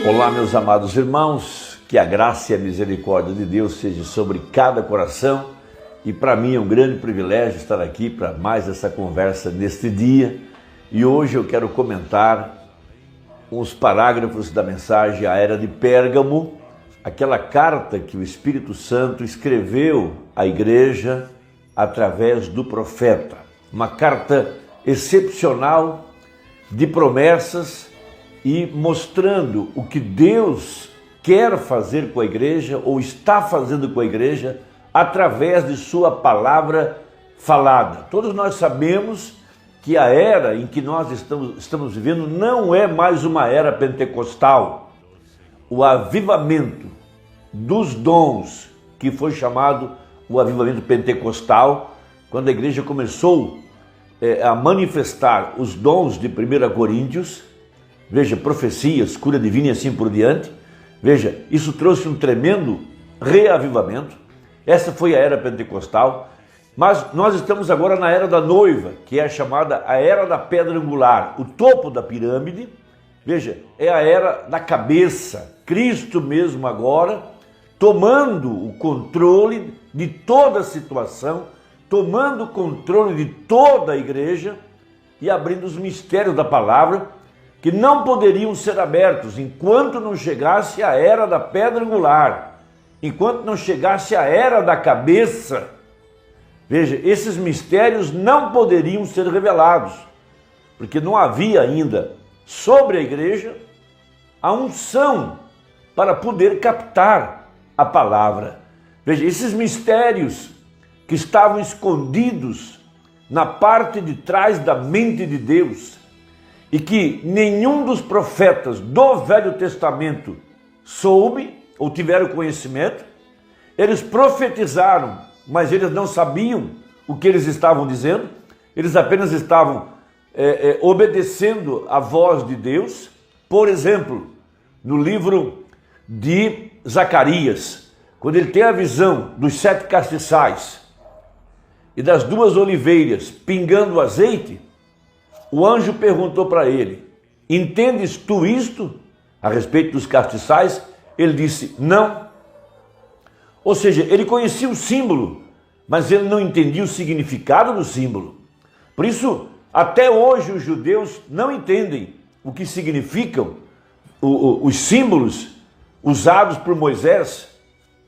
Olá, meus amados irmãos, que a graça e a misericórdia de Deus seja sobre cada coração, e para mim é um grande privilégio estar aqui para mais essa conversa neste dia. E hoje eu quero comentar uns parágrafos da mensagem à Era de Pérgamo, aquela carta que o Espírito Santo escreveu à igreja através do profeta. Uma carta excepcional de promessas e mostrando o que Deus quer fazer com a igreja ou está fazendo com a igreja através de sua palavra falada. Todos nós sabemos que a era em que nós estamos vivendo não é mais uma era pentecostal. O avivamento dos dons, que foi chamado o avivamento pentecostal, quando a igreja começou a manifestar os dons de 1 Coríntios, veja, profecias, cura divina e assim por diante. Veja, isso trouxe um tremendo reavivamento. Essa foi a era pentecostal. Mas nós estamos agora na era da noiva, que é a chamada a era da pedra angular, o topo da pirâmide. Veja, é a era da cabeça, Cristo mesmo agora, tomando o controle de toda a situação, tomando o controle de toda a igreja e abrindo os mistérios da palavra, que não poderiam ser abertos enquanto não chegasse a era da pedra angular, enquanto não chegasse a era da cabeça. Veja, esses mistérios não poderiam ser revelados, porque não havia ainda sobre a igreja a unção para poder captar a palavra. Veja, esses mistérios que estavam escondidos na parte de trás da mente de Deus, e que nenhum dos profetas do Velho Testamento soube ou tiveram conhecimento. Eles profetizaram, mas eles não sabiam o que eles estavam dizendo. Eles apenas estavam obedecendo a voz de Deus. Por exemplo, no livro de Zacarias, quando ele tem a visão dos 7 castiçais e das 2 oliveiras pingando azeite, o anjo perguntou para ele: entendes tu isto a respeito dos castiçais? Ele disse: não. Ou seja, ele conhecia o símbolo, mas ele não entendia o significado do símbolo. Por isso, até hoje os judeus não entendem o que significam os símbolos usados por Moisés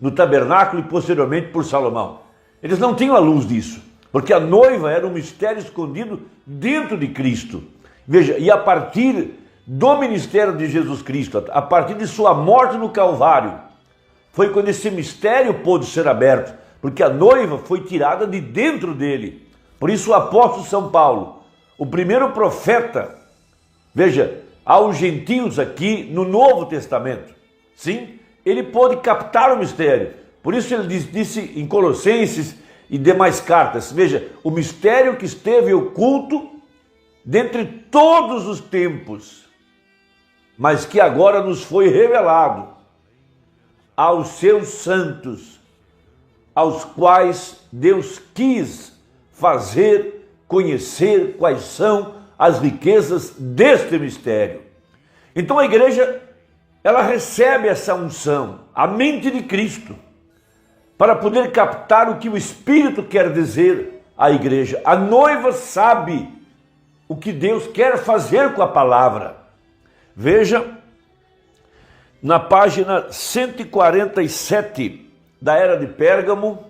no tabernáculo e posteriormente por Salomão. Eles não tinham a luz disso, porque a noiva era um mistério escondido dentro de Cristo. Veja, e a partir do ministério de Jesus Cristo, a partir de sua morte no Calvário, foi quando esse mistério pôde ser aberto, porque a noiva foi tirada de dentro dele. Por isso o apóstolo São Paulo, o primeiro profeta, veja, aos gentios aqui no Novo Testamento, sim, ele pôde captar o mistério. Por isso ele disse em Colossenses e demais cartas, veja, o mistério que esteve oculto dentre todos os tempos, mas que agora nos foi revelado aos seus santos, aos quais Deus quis fazer conhecer quais são as riquezas deste mistério. Então a igreja, ela recebe essa unção, a mente de Cristo, para poder captar o que o Espírito quer dizer à igreja. A noiva sabe o que Deus quer fazer com a palavra. Veja, na página 147 da Era de Pérgamo,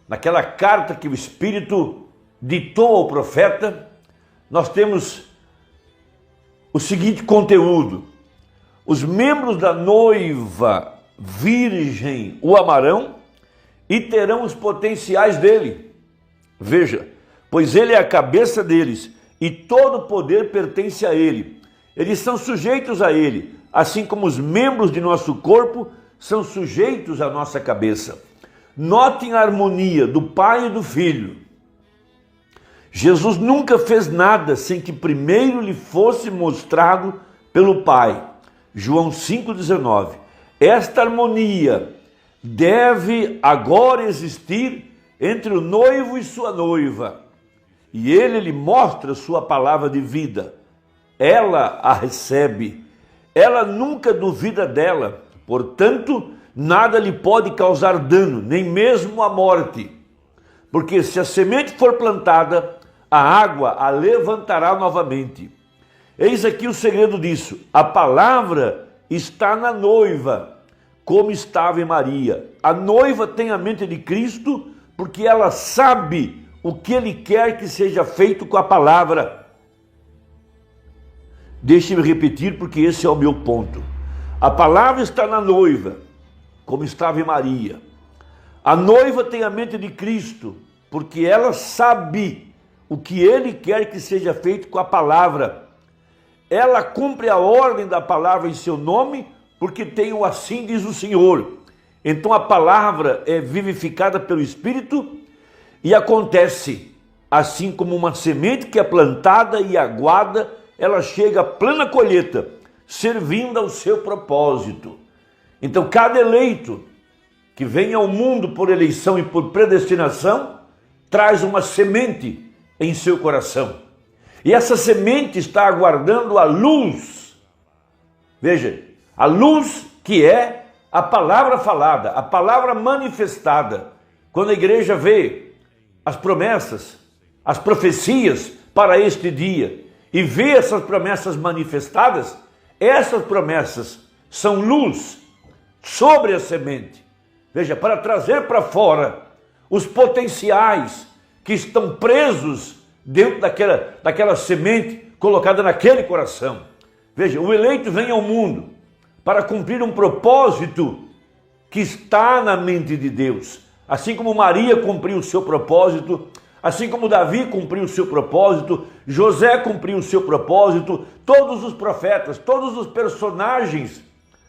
naquela carta que o Espírito ditou ao profeta, nós temos o seguinte conteúdo: os membros da noiva virgem o amarão e terão os potenciais dele. Veja, pois ele é a cabeça deles e todo o poder pertence a ele. Eles são sujeitos a ele, assim como os membros de nosso corpo são sujeitos à nossa cabeça. Notem a harmonia do Pai e do Filho. Jesus nunca fez nada sem que primeiro lhe fosse mostrado pelo Pai. João 5,19. Esta harmonia deve agora existir entre o noivo e sua noiva, e ele lhe mostra sua palavra de vida. Ela a recebe, ela nunca duvida dela, portanto, nada lhe pode causar dano, nem mesmo a morte. Porque se a semente for plantada, a água a levantará novamente. Eis aqui o segredo disso: a palavra está na noiva, como estava em Maria. A noiva tem a mente de Cristo, porque ela sabe o que Ele quer que seja feito com a palavra. Deixe-me repetir, porque esse é o meu ponto. A palavra está na noiva, como estava em Maria. A noiva tem a mente de Cristo, porque ela sabe o que Ele quer que seja feito com a palavra. Ela cumpre a ordem da palavra em seu nome, porque tem o assim diz o Senhor. Então a palavra é vivificada pelo Espírito e acontece assim como uma semente que é plantada e aguada, ela chega à plena colheita, servindo ao seu propósito. Então cada eleito que vem ao mundo por eleição e por predestinação, traz uma semente em seu coração. E essa semente está aguardando a luz. Veja, a luz que é a palavra falada, a palavra manifestada. Quando a igreja vê as promessas, as profecias para este dia e vê essas promessas manifestadas, essas promessas são luz sobre a semente. Veja, para trazer para fora os potenciais que estão presos dentro daquela semente colocada naquele coração. Veja, o eleito vem ao mundo para cumprir um propósito que está na mente de Deus. Assim como Maria cumpriu o seu propósito, assim como Davi cumpriu o seu propósito, José cumpriu o seu propósito, todos os profetas, todos os personagens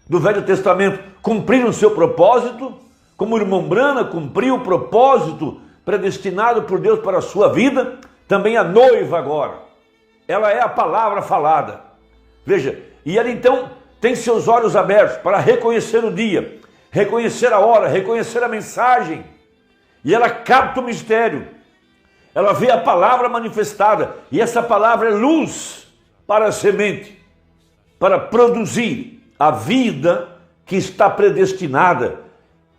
do Velho Testamento cumpriram o seu propósito, como o irmão Brana cumpriu o propósito predestinado por Deus para a sua vida. Também a noiva agora, ela é a palavra falada. Veja, e ela então tem seus olhos abertos para reconhecer o dia, reconhecer a hora, reconhecer a mensagem. E ela capta o mistério. Ela vê a palavra manifestada. E essa palavra é luz para a semente, para produzir a vida que está predestinada.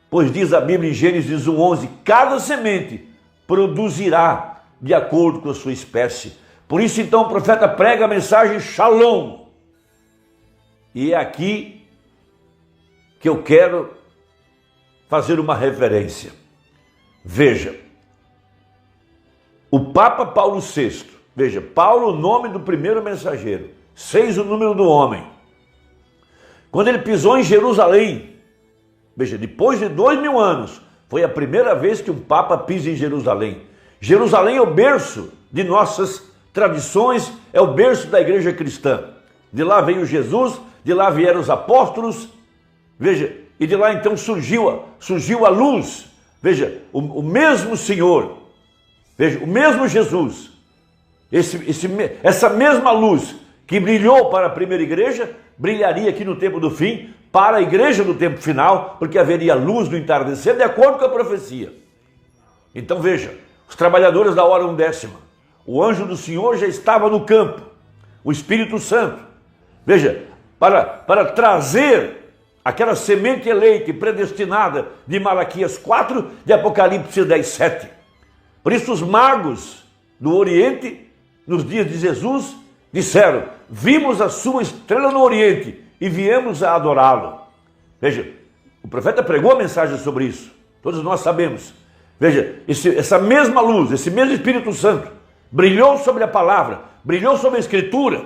Pois diz a Bíblia em Gênesis 1:11, cada semente produzirá de acordo com a sua espécie. Por isso então o profeta prega a mensagem Shalom. E é aqui que eu quero fazer uma referência. Veja, o Papa Paulo VI, veja, Paulo o nome do primeiro mensageiro, 6 o número do homem. Quando ele pisou em Jerusalém, veja, depois de 2000 anos, foi a primeira vez que um Papa pisa em Jerusalém. Jerusalém é o berço de nossas tradições, é o berço da igreja cristã. De lá veio Jesus, de lá vieram os apóstolos, veja, e de lá então surgiu a luz. Veja, o mesmo Senhor, veja, o mesmo Jesus, essa mesma luz que brilhou para a primeira igreja, brilharia aqui no tempo do fim, para a igreja do tempo final, porque haveria luz no entardecer, de acordo com a profecia. Então veja, os trabalhadores da hora 10ª, o anjo do Senhor já estava no campo, o Espírito Santo, veja, para trazer aquela semente eleita e predestinada de Malaquias 4, de Apocalipse 10:7. Por isso os magos do Oriente, nos dias de Jesus, disseram, vimos a sua estrela no Oriente e viemos a adorá-lo. Veja, o profeta pregou a mensagem sobre isso, todos nós sabemos. Veja, essa mesma luz, esse mesmo Espírito Santo, brilhou sobre a palavra, brilhou sobre a Escritura.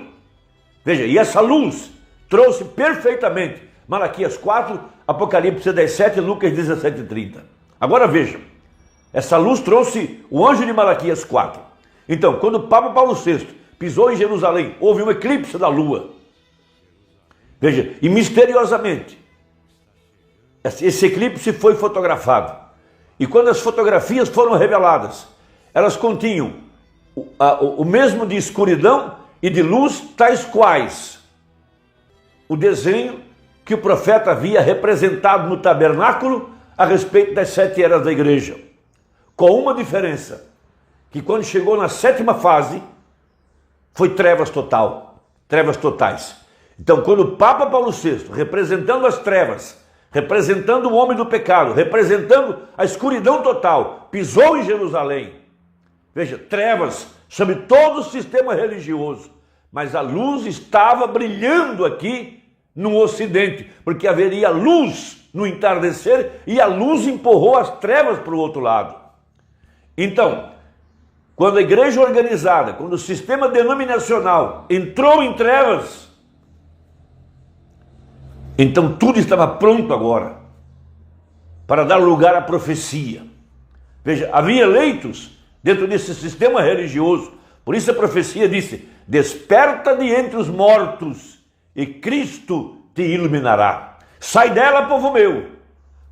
Veja, e essa luz trouxe perfeitamente Malaquias 4, Apocalipse 10:7 e Lucas 17:30. Agora veja, essa luz trouxe o anjo de Malaquias 4. Então, quando o Papa Paulo VI pisou em Jerusalém, houve um eclipse da lua. Veja, e misteriosamente, esse eclipse foi fotografado. E quando as fotografias foram reveladas, elas continham o mesmo de escuridão e de luz, tais quais o desenho que o profeta havia representado no tabernáculo a respeito das 7 eras da igreja. Com uma diferença, que quando chegou na 7ª fase, foi trevas totais. Então, quando o Papa Paulo VI, representando as trevas, representando o homem do pecado, representando a escuridão total, pisou em Jerusalém, veja, trevas sobre todo o sistema religioso, mas a luz estava brilhando aqui no Ocidente, porque haveria luz no entardecer e a luz empurrou as trevas para o outro lado. Então, quando a igreja organizada, quando o sistema denominacional entrou em trevas, então tudo estava pronto agora para dar lugar à profecia. Veja, havia eleitos dentro desse sistema religioso, por isso a profecia disse: desperta de entre os mortos e Cristo te iluminará. Sai dela, povo meu,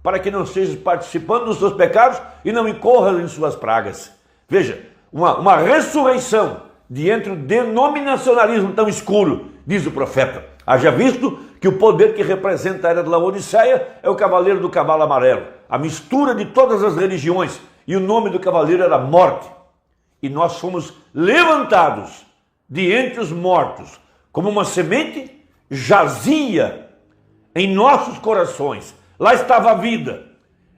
para que não estejas participando dos seus pecados e não incorras em suas pragas. Veja, uma ressurreição de entre o denominacionalismo tão escuro, diz o profeta. Haja visto que o poder que representa a era de Laodiceia é o cavaleiro do cavalo amarelo, a mistura de todas as religiões, e o nome do cavaleiro era morte. E nós fomos levantados de entre os mortos, como uma semente jazia em nossos corações. Lá estava a vida.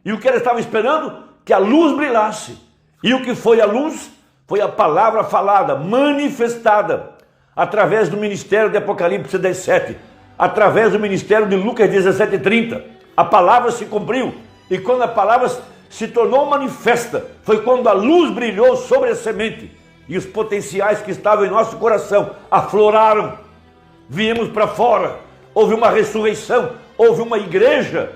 E o que ela estava esperando? Que a luz brilhasse. E o que foi a luz? Foi a palavra falada, manifestada, através do ministério de Apocalipse 17, através do ministério de Lucas 17:30. A palavra se cumpriu. E quando a palavra se tornou manifesta, foi quando a luz brilhou sobre a semente. E os potenciais que estavam em nosso coração afloraram. Viemos para fora. Houve uma ressurreição. Houve uma igreja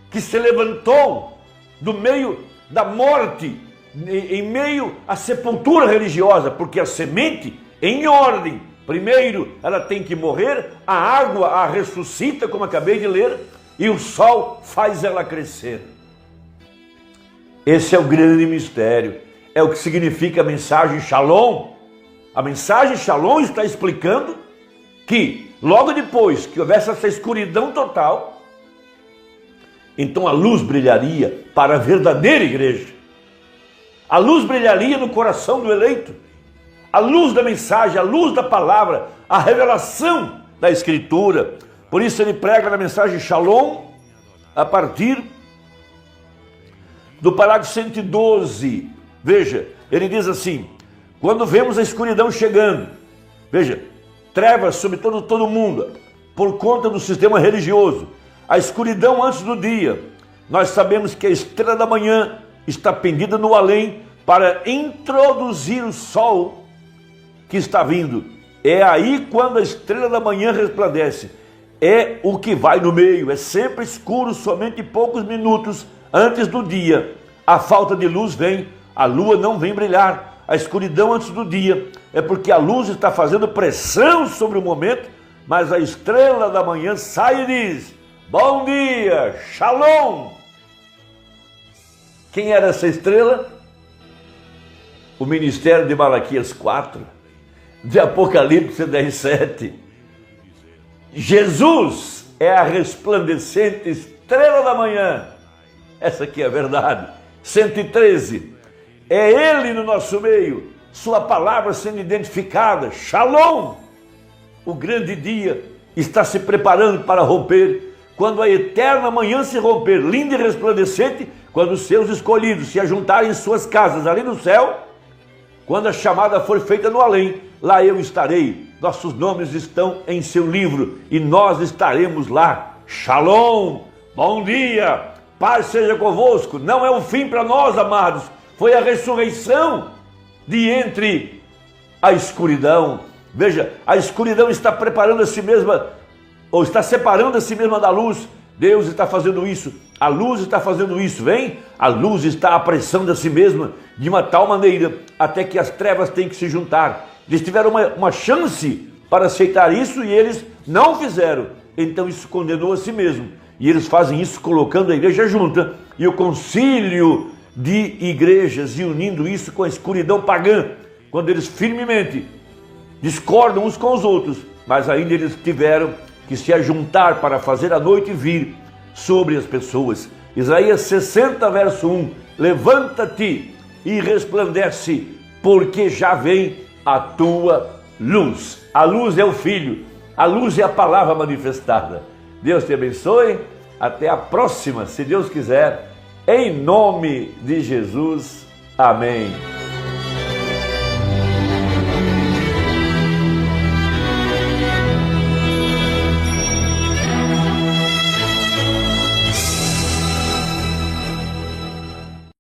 que se levantou do meio da morte, em meio à sepultura religiosa, porque a semente, em ordem, primeiro ela tem que morrer, a água a ressuscita, como acabei de ler, e o sol faz ela crescer. Esse é o grande mistério, é o que significa a mensagem Shalom. A mensagem Shalom está explicando que logo depois que houvesse essa escuridão total, então a luz brilharia para a verdadeira igreja. A luz brilharia no coração do eleito. A luz da mensagem, a luz da palavra, a revelação da Escritura. Por isso ele prega na mensagem Shalom a partir do parágrafo 112. Veja, ele diz assim: quando vemos a escuridão chegando, veja, trevas sobre todo mundo, por conta do sistema religioso, a escuridão antes do dia, nós sabemos que a estrela da manhã está pendida no além para introduzir o sol que está vindo. É aí quando a estrela da manhã resplandece. É o que vai no meio, é sempre escuro, somente poucos minutos antes do dia. A falta de luz vem, a lua não vem brilhar. A escuridão antes do dia é porque a luz está fazendo pressão sobre o momento, mas a estrela da manhã sai e diz: bom dia, Shalom. Quem era essa estrela? O ministério de Malaquias 4, de Apocalipse 10:7. Jesus é a resplandecente estrela da manhã. Essa aqui é a verdade. 113. É Ele no nosso meio, sua palavra sendo identificada. Shalom. O grande dia está se preparando para romper. Quando a eterna manhã se romper, linda e resplandecente, quando os seus escolhidos se ajuntarem em suas casas ali no céu, quando a chamada for feita no além, lá eu estarei. Nossos nomes estão em seu livro e nós estaremos lá. Shalom, bom dia, paz seja convosco. Não é o fim para nós, amados. Foi a ressurreição de entre a escuridão. Veja, a escuridão está preparando a si mesma, ou está separando a si mesma da luz. Deus está fazendo isso, a luz está fazendo isso, vem? A luz está apressando a si mesma de uma tal maneira até que as trevas têm que se juntar. Eles tiveram uma chance para aceitar isso e eles não fizeram. Então isso condenou a si mesmo. E eles fazem isso colocando a igreja junta e o concílio de igrejas e unindo isso com a escuridão pagã, quando eles firmemente discordam uns com os outros, mas ainda eles tiveram que se ajuntar para fazer a noite vir sobre as pessoas. Isaías 60, verso 1. Levanta-te e resplandece, porque já vem a tua luz. A luz é o Filho, A luz é a palavra manifestada. Deus te abençoe. Até a próxima, se Deus quiser. Em nome de Jesus. Amém.